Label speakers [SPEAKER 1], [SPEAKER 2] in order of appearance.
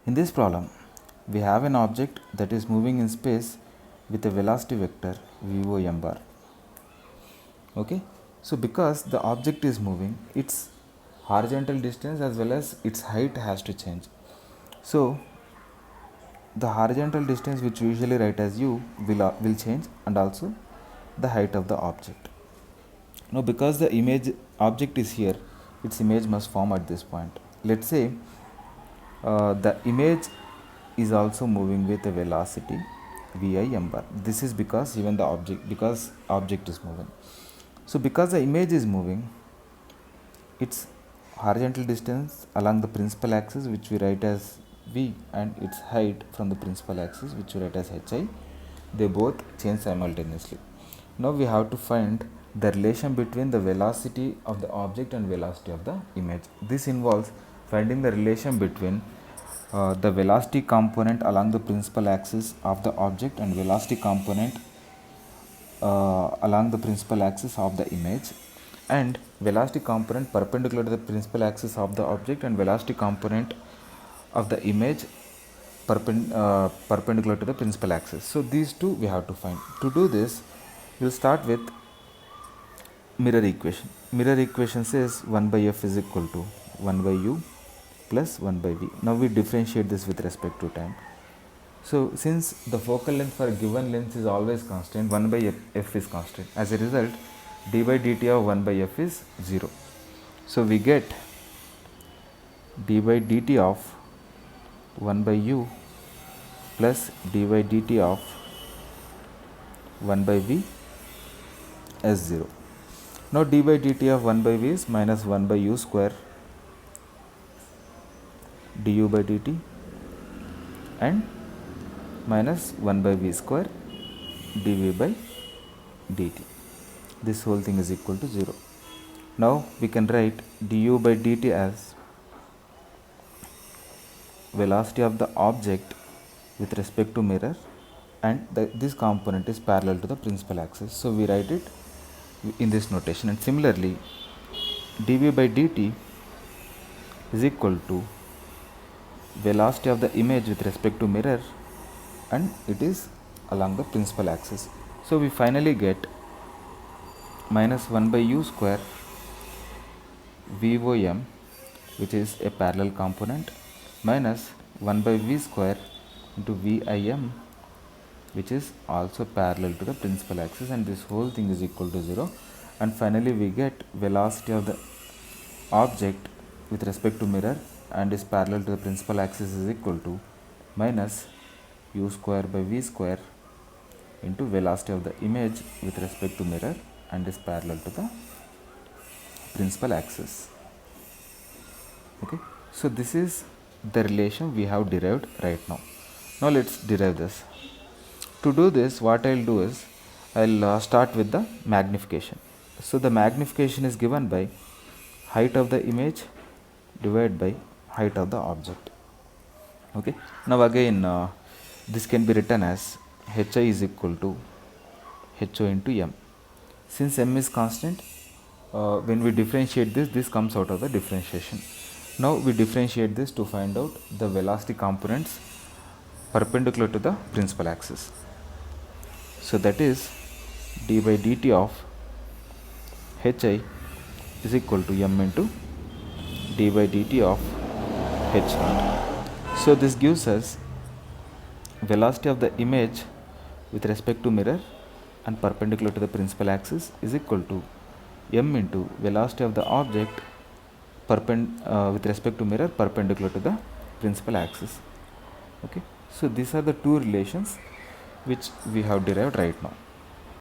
[SPEAKER 1] In this problem, we have an object that is moving in space with a velocity vector VOM bar. Okay, so because the object is moving, its horizontal distance as well as its height has to change. So the horizontal distance, which we usually write as u, will change, and also the height of the object. Now because the image object is here, its image must form at this point. Let's say the image is also moving with a velocity VIM bar. This is because even the object is moving. So because the image is moving, its horizontal distance along the principal axis, which we write as V, and its height from the principal axis, which we write as HI, they both change simultaneously. Now we have to find the relation between the velocity of the object and velocity of the image. This involves finding the relation between the velocity component along the principal axis of the object and velocity component along the principal axis of the image, and velocity component perpendicular to the principal axis of the object and velocity component of the image perpendicular to the principal axis. So these two we have to find. To do this, we'll start with mirror equation. Mirror equation says 1 by f is equal to 1 by u plus 1 by v. Now we differentiate this with respect to time. So since the focal length for a given length is always constant, 1 by f is constant. As a result, d by dt of 1 by f is 0. So we get d by dt of 1 by u plus d by dt of 1 by v as 0. Now d by dt of 1 by v is minus 1 by u square du by dt and minus 1 by v square dv by dt. This whole thing is equal to 0. Now we can write du by dt as velocity of the object with respect to mirror, and this component is parallel to the principal axis. So we write it in this notation, and similarly dv by dt is equal to velocity of the image with respect to mirror, and it is along the principal axis. So we finally get minus 1 by u square VOM, which is a parallel component, minus 1 by v square into VIM, which is also parallel to the principal axis, and this whole thing is equal to 0. And finally we get velocity of the object with respect to mirror and is parallel to the principal axis is equal to minus u square by v square into velocity of the image with respect to mirror and is parallel to the principal axis. Okay, so this is the relation we have derived right now. Now let's derive this. To do this, what I'll do is I'll start with the magnification. So the magnification is given by height of the image divided by height of the object. Okay, now again this can be written as hi is equal to ho into m. Since m is constant, when we differentiate this comes out of the differentiation. Now we differentiate this to find out the velocity components perpendicular to the principal axis. So that is d by dt of hi is equal to m into d by dt of h naught. So this gives us velocity of the image with respect to mirror and perpendicular to the principal axis is equal to m into velocity of the object with respect to mirror perpendicular to the principal axis. Okay, so these are the two relations which we have derived right now.